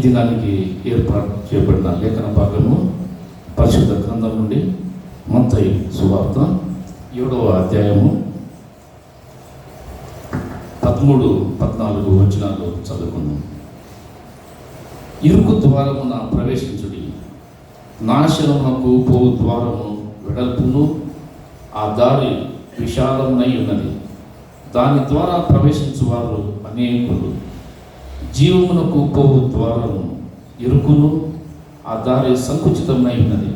దినానికి ఏర్పాటు చేయబడిన లేఖన భాగము పరిశుద్ధ గ్రంథం నుండి మత్తయి సువార్త 7వ అధ్యాయము 13-14 వచనాలు చదువుకుందాం. ఇరుకు ద్వారమున ప్రవేశించుడి, నాశనమునకు పోవు ద్వారము వెడల్పును, ఆ దారి విశాలమునై ఉన్నది, దాని ద్వారా ప్రవేశించువారు అనేకులు. జీవమునకు పోవు ద్వారము ఇరుకును, ఆ దారి సంకుచితమై ఉన్నది,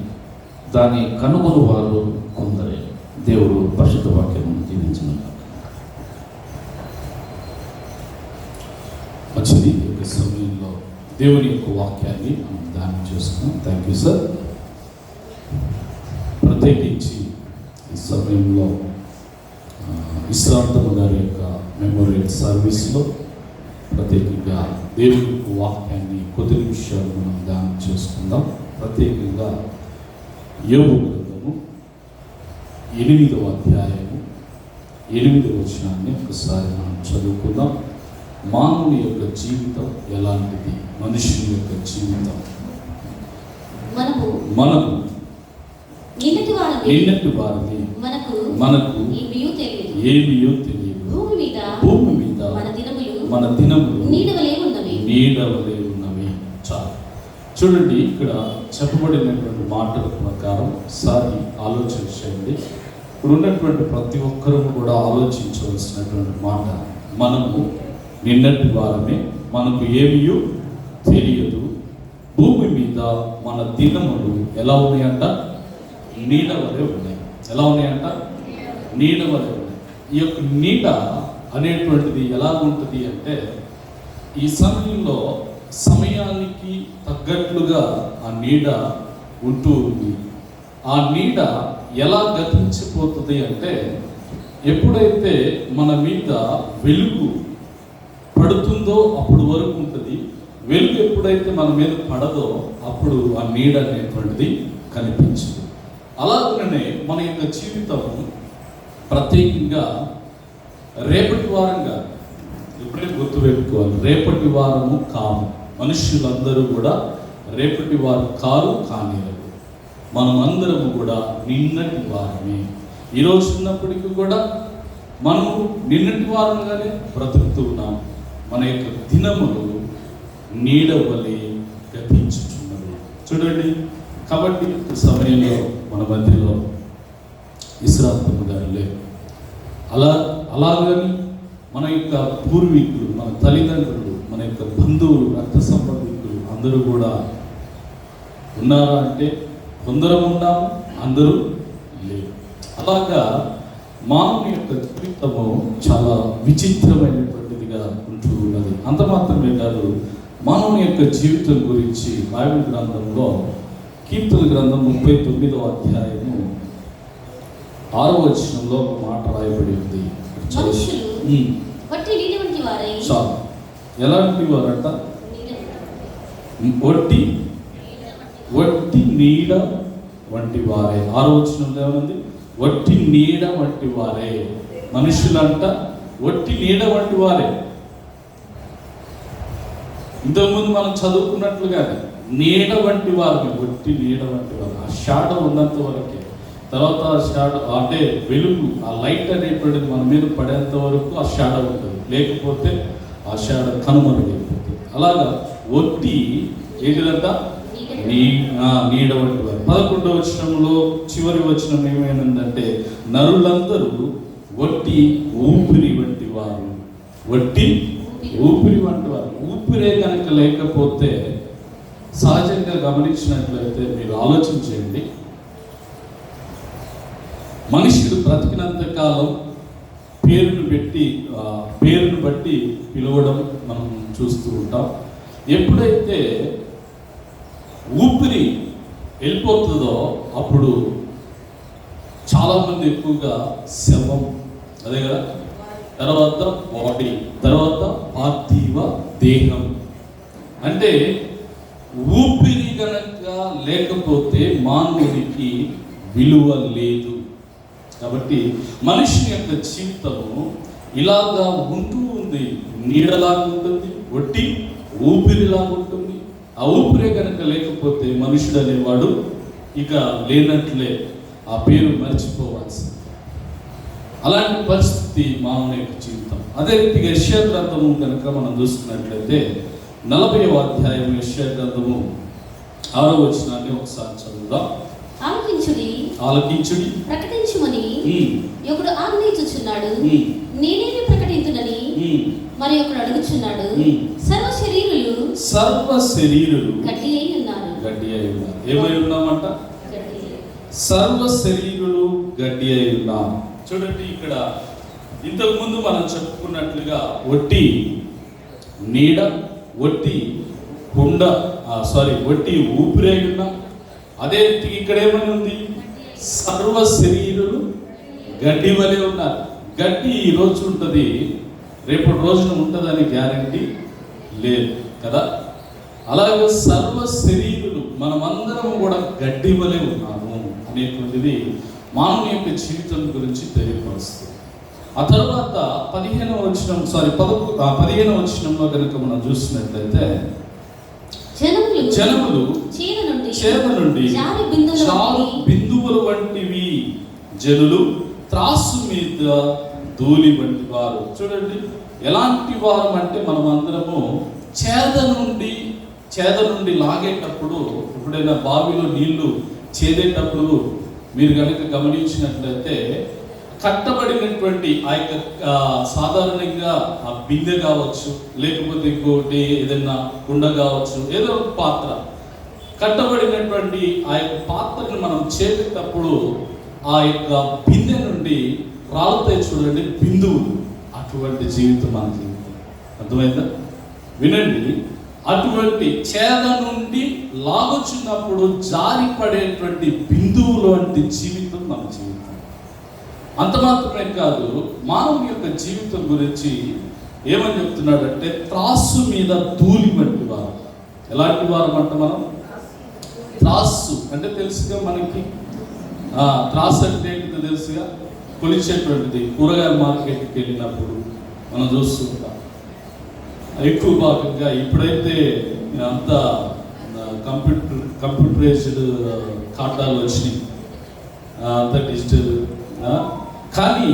దాని కనుగొను వారు కొందరే. దేవుడు పరిశుద్ధ వాక్యము దీవించును. మంచిది. ఈ సమయంలో దేవుని యొక్క వాక్యాన్ని మనం ధ్యానం చేసుకున్నాం. Thank you sir. ప్రత్యేకించి ఈ సమయంలో విశ్రాంతమ్మ గారి యొక్క మెమోరియల్ సర్వీస్లో ప్రత్యేకంగా దేవుని యొక్క వాక్యాన్ని కొద్ది నిమిషాలు మనం ధ్యానం చేసుకుందాం. ప్రత్యేకంగా యోబు గ్రంథము 8వ అధ్యాయము 8వ వచనాన్ని ఒకసారి మనం చదువుకుందాం. మానవుని యొక్క జీవితం ఎలాంటిది, మనుషుని యొక్క జీవితం. మనము నిన్నటి వారిని మనకు ఏమీయో తెలియదు. భూమి మీద మన దినములు నీడవలే ఉన్నవి. చాలు. చూడండి, ఇక్కడ చెప్పబడినటువంటి మాటల ప్రకారం ఒకసారి ఆలోచన చేయండి. ఇప్పుడు ఉన్నటువంటి ప్రతి ఒక్కరూ కూడా ఆలోచించవలసినటువంటి మాట, మనము నిన్నటి వారమే, మనకు ఏమీయో తెలియదు. భూమి మీద మన దినములు ఎలా ఉన్నాయంట? నీడ వలె ఉన్నాయి. ఎలా ఉన్నాయంట? నీడ వలె ఉన్నాయి. ఈ యొక్క నీడ అనేటువంటిది ఎలా ఉంటుంది అంటే, ఈ సమయంలో సమయానికి తగ్గట్లుగా ఆ నీడ ఉంటూ ఉంది. ఆ నీడ ఎలా గతించిపోతుంది అంటే, ఎప్పుడైతే మన మీద వెలుగు పడుతుందో అప్పుడు వరకు ఉంటుంది. వెలుగు ఎప్పుడైతే మన మీద పడదో అప్పుడు ఆ నీడ అనేటువంటిది కనిపించదు. అలాగనే మన యొక్క జీవితం ప్రత్యేకంగా రేపటి వారంగా ఇప్పుడే గుర్తుపెట్టుకోవాలి. రేపటి వారము కాము. మనుష్యులందరూ కూడా రేపటి వారు కారు, కానివ్వరు. మనమందరము కూడా నిన్నటి వారమే. ఈరోజు ఉన్నప్పటికీ కూడా మనము నిన్నటి వారంగానే బ్రతుకుతూ ఉన్నాం. మన యొక్క దినములు నీడ వలె గతించుచున్నవి. చూడండి, కాబట్టి సమయంలో మన మధ్యలో విశ్రాంతమ్మ గారు లేరు. అలాగని మన యొక్క పూర్వీకులు, మన తల్లిదండ్రులు, మన యొక్క బంధువులు, రక్త సంబంధికులు అందరూ కూడా ఉన్నారా అంటే కొందరం ఉన్నాము, అందరూ లేరు. అలాగా మానవుని యొక్క జీవితము చాలా విచిత్రమైనటువంటిదిగా ఉంటూ ఉన్నది. అంత మాత్రమే కాదు, మానవుని యొక్క జీవితం గురించి బైబిల్ గ్రంథంలో కీర్తన గ్రంథం 39వ అధ్యాయము 6వ వచనంలో ఒక మాట రాయబడి ఉంది. ఎలాంటి వారంట? వట్టి నీడ వంటి వారే. 6వ వచనంలో ఏమనుంది? వట్టి నీడ వంటి వారే. మనుషులంట వట్టి నీడ వంటి వారే. ఇంతకుముందు మనం చదువుకున్నట్లుగానే నీడ వంటి వారిని, వట్టి నీడ వంటి వారు. ఆ షాడో ఉన్నంత వరకే. తర్వాత ఆ షాడో అంటే వెలుగు, ఆ లైట్ అనేటువంటిది మన మీద పడేంత వరకు ఆ షాడో ఉంటుంది. లేకపోతే ఆ షాడో కనుమరుగైపోతుంది. అలాగా వట్టి ఏంటిదంట? నీడ వంటి వారు. 11వ వచనంలో చివరి వచనం ఏమైందంటే, నరులందరూ వట్టి ఊపిరి వంటి వారు. వట్టి ఊపిరి వంటి వారు. ఊపిరే కనుక లేకపోతే, సహజంగా గమనించినట్లయితే మీరు ఆలోచించండి, మనుషుడు బ్రతికినంత కాలం పేరును బట్టి పిలవడం మనం చూస్తూ ఉంటాం. ఎప్పుడైతే ఊపిరి వెళ్ళిపోతుందో అప్పుడు చాలామంది ఎక్కువగా శవం, అదే కదా, తర్వాత బాడీ, తర్వాత పార్థివ దేహం. అంటే ఊపిరి గనక లేకపోతే మానవుడికి విలువ లేదు. కాబట్టి మనిషి యొక్క జీవితము ఇలాగా ఉంటూ ఉంది. నీడలాగా ఉంటుంది, ఒట్టి ఊపిరిలాగా ఉంటుంది. ఆ ఊపిరే కనుక లేకపోతే మనుషుడు అనేవాడు ఇక లేనట్లే, ఆ పేరు మర్చిపోవాల్సింది. అలాంటి పరిస్థితి మానవుని యొక్క జీవితం. అదే రీతిగా యెషయా గ్రంథము కనుక మనం చూసుకున్నట్లయితే 40వ అధ్యాయం యెషయా గ్రంథము 6వ వచనాన్ని ఒకసారి చదువుదాం. ఆలకించుడి ప్రకటించుమని ఒకడు ఆజ్ఞయించుచున్నాడు, నేనేమి ప్రకటించునని మరి ఒకడు అడుగుచున్నాడు. సర్వ శరీరులు గడ్డి అయి ఉన్నారు. ఏమై ఉన్నామంట? సర్వ శరీరులు గడ్డి అయి ఉన్నారు. చూడండి, ఇక్కడ ఇంతకు ముందు మనం చెప్పుకున్నట్లుగా ఒట్టి నీడ, ఒట్టి ఒట్టి ఊపిరై ఉన్నాం. అదే రీతికి ఇక్కడ ఏమని ఉంది? సర్వ శరీరులు గడ్డి వలె ఉన్నారు. గడ్డి ఈ రోజు ఉంటుంది, రేపటి రోజున ఉంటుందని గ్యారంటీ లేదు కదా. అలాగే సర్వ శరీరులు మనమందరం కూడా గడ్డి వలె ఉన్నాము అనేటువంటిది మానవుని యొక్క జీవితం గురించి తెలియపరుస్తుంది. ఆ తర్వాత 15వ వచనంలో కనుక మనం చూసినట్లయితే జనములు చేద నుండి జారు బిందువుల వంటివి, జనులు త్రాసు మీద ధూళి వంటి వారు. చూడండి, ఎలాంటి వారు అంటే మనమందరము చేద నుండి లాగేటప్పుడు, ఎప్పుడైనా బావిలో నీళ్లు చేదేటప్పుడు మీరు కనుక గమనించినట్లయితే కట్టబడినటువంటి ఆ యొక్క సాధారణంగా ఆ బిందె కావచ్చు, లేకపోతే ఇంకోటి ఏదైనా కుండ కావచ్చు, ఏదో ఒక పాత్ర, కట్టబడినటువంటి ఆ యొక్క పాత్రను మనం చేసేటప్పుడు ఆ యొక్క బిందె నుండి రాలుతాయి చూడండి బిందువులు. అటువంటి జీవితం మన జీవితం. అర్థమైందా? వినండి, అటువంటి చేద నుండి లాగొచ్చినప్పుడు జారిపడేటువంటి బిందువులు వంటి జీవితం మన జీవితం. అంత మాత్రమే కాదు, మానవుని యొక్క జీవితం గురించి ఏమని చెప్తున్నాడంటే త్రాసు మీద ధూళి వంటి వారు. ఎలాంటి వారు అంట? మనం త్రాసు అంటే తెలుసుగా మనకి, త్రాసు అంటే ఏంటో తెలుసుగా, కొలిచేటువంటిది. కూరగాయల మార్కెట్కి వెళ్ళినప్పుడు మనం చూస్తుంటాం. ఎక్కువ భాగంగా ఇప్పుడైతే అంత కంప్యూటరైజ్డ్ కాటాలు వచ్చినాయి, అంత డిజిటల్. కానీ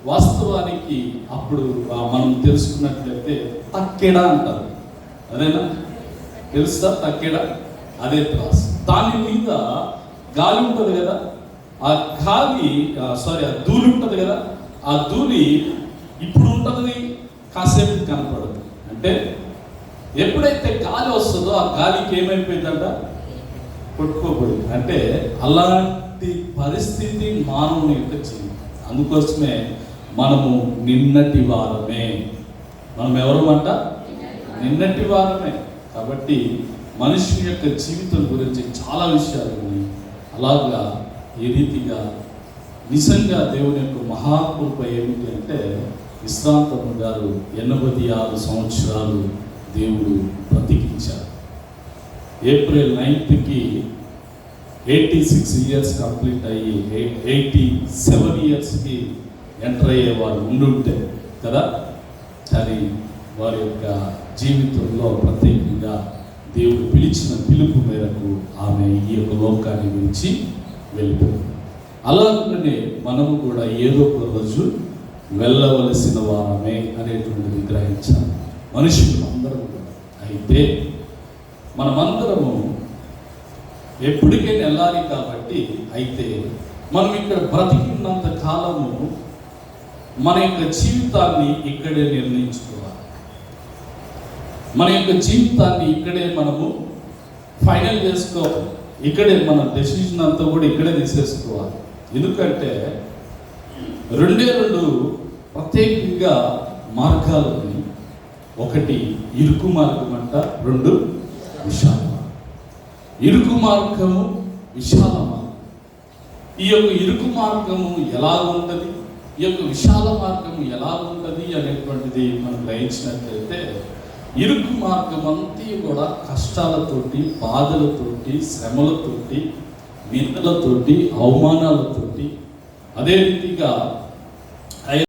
వాస్తవానికి అప్పుడు మనం తెలుసుకున్నట్లయితే తక్కెడ అంటారు. అదేనా? తెలుస్తా? తక్కెడ అదే త్రాసు. దాని మీద గాలి ఉంటుంది కదా, ఆ ధూళి ఉంటుంది కదా, ఆ ధూళి ఇప్పుడు ఉంటుంది, కాసేపు కనపడదు. అంటే ఎప్పుడైతే గాలి వస్తుందో ఆ గాలికి ఏమైపోయిందంట? కొట్టుకోబోయింది. అంటే అలాంటి పరిస్థితి మానవుని యొక్క జీవితం. అందుకోసమే మనము నిన్నటి వారమే. మనం ఎవరు అంట? నిన్నటి వారమే. కాబట్టి మనిషి యొక్క జీవితం గురించి చాలా విషయాలు ఉన్నాయి. అలాగా ఈ రీతిగా నిజంగా దేవుని యొక్క మహాకృప ఏమిటి అంటే, విశ్రాంతమ్మ గారు 86 సంవత్సరాలు దేవుడు బ్రతికించారు. ఏప్రిల్ 9కి 86 ఇయర్స్ కంప్లీట్ అయ్యి 87 ఇయర్స్కి ఎంటర్ అయ్యేవారు ఉండుంటే కదా. కానీ వారి యొక్క జీవితంలో ప్రత్యేకంగా దేవుడు పిలిచిన పిలుపు మేరకు ఆమె ఈ యొక్క లోకాన్ని గురించి వెళ్ళిపోయింది. అలాగనే మనము కూడా ఏదో ఒక రోజు వెళ్ళవలసిన వారమే అనేటువంటిది గ్రహించాలి మనుషులు అందరూ కూడా. అయితే మనమందరము ఎప్పటికైనా వెళ్ళాలి కాబట్టి, అయితే మనం ఇక్కడ బ్రతికినంత కాలము మన యొక్క జీవితాన్ని ఇక్కడే నిర్ణయించుకోవాలి. మన యొక్క జీవితాన్ని ఇక్కడే మనము ఫైనల్ చేసుకోవాలి. ఇక్కడే మన డెసిషన్ అంతా కూడా ఇక్కడే తీసేసుకోవాలి. ఎందుకంటే రెండు ప్రత్యేకంగా మార్గాలు ఉన్నాయి. ఒకటి ఇరుకు మార్గం అంట, 2 విశాల మార్గం. ఇరుకు మార్గము, విశాల మార్గం. ఈ యొక్క ఇరుకు మార్గము ఎలా ఉంటుంది, ఈ యొక్క విశాల మార్గము ఎలా ఉంటుంది అనేటువంటిది మనం గ్రహించినట్లయితే, ఇరుకు మార్గం అంతా కూడా కష్టాలతోటి, బాధలతోటి, శ్రమలతోటి, నిందలతోటి, అవమానాలతోటి, అదే రీతిగా